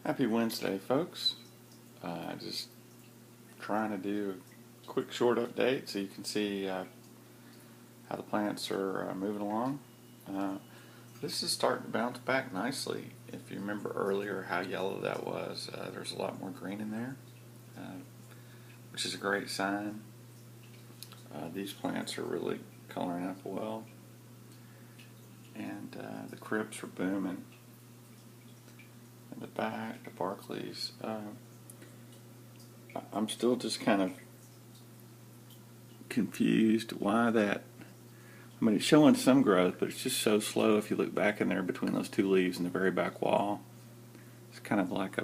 Happy Wednesday, folks. Just trying to do a quick short update so you can see how the plants are moving along. This is starting to bounce back nicely. If you remember earlier how yellow that was, there's a lot more green in there, which is a great sign. These plants are really coloring up well, and the crypts are booming. In the back, the Barclays. I'm still just kind of confused why that. I mean, it's showing some growth, but it's just so slow. If you look back in there between those two leaves in the very back wall, it's kind of like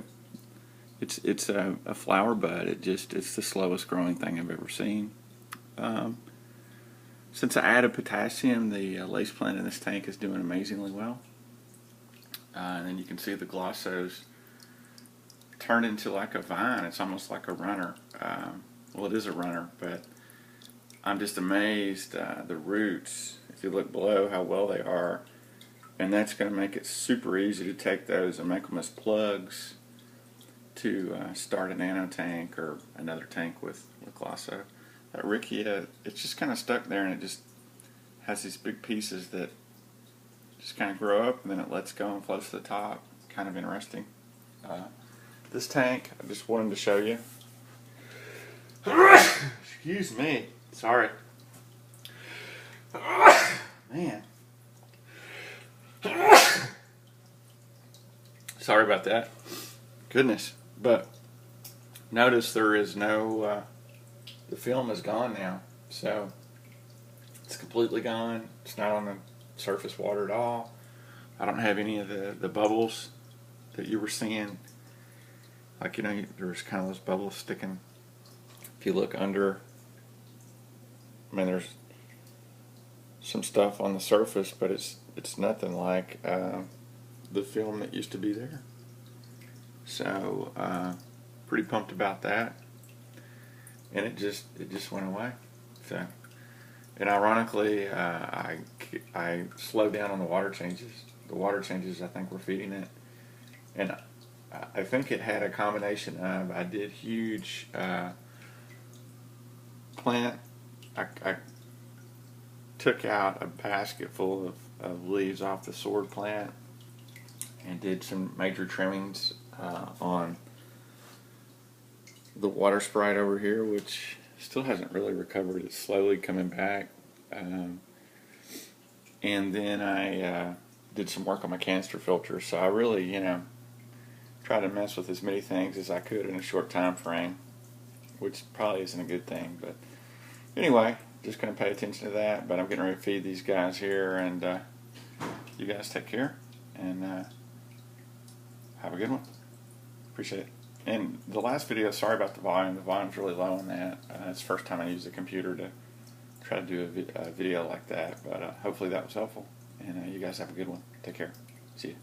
it's a flower bud. It's the slowest growing thing I've ever seen. Since I added potassium, the lace plant in this tank is doing amazingly well. And then you can see the glossos turned into like a vine. It's almost like a runner. Well, it is a runner, but I'm just amazed the roots, if you look below, how well they are. And that's going to make it super easy to take those and make them as plugs to start a nano tank or another tank with glosso. That Riccia, it's just kind of stuck there, and it just has these big pieces that just kind of grow up, and then it lets go and floats to the top. Kind of interesting. This tank, I just wanted to show you. Excuse me. Sorry. Man. Sorry about that. Goodness. But notice there is no, the film is gone now. So it's completely gone. It's not on the surface water at all. I don't have any of the bubbles that you were seeing. Like, you know, there's kind of those bubbles sticking. If you look under, I mean, there's some stuff on the surface, but it's nothing like the film that used to be there. So pretty pumped about that. And it just went away. So, and ironically, I slowed down on the water changes. The water changes, I think, were feeding it, and I think it had a combination of, I did huge plant. I took out a basket full of leaves off the sword plant and did some major trimmings on the water sprite over here, which still hasn't really recovered. It's slowly coming back. And then I did some work on my canister filter. So I really, tried to mess with as many things as I could in a short time frame, which probably isn't a good thing. But anyway, just going to pay attention to that. But I'm getting ready to feed these guys here, and you guys take care, and have a good one. Appreciate it. And the last video, sorry about the volume. The volume's really low on that. It's the first time I used a computer to try to do a video like that. But hopefully that was helpful. And you guys have a good one. Take care. See you.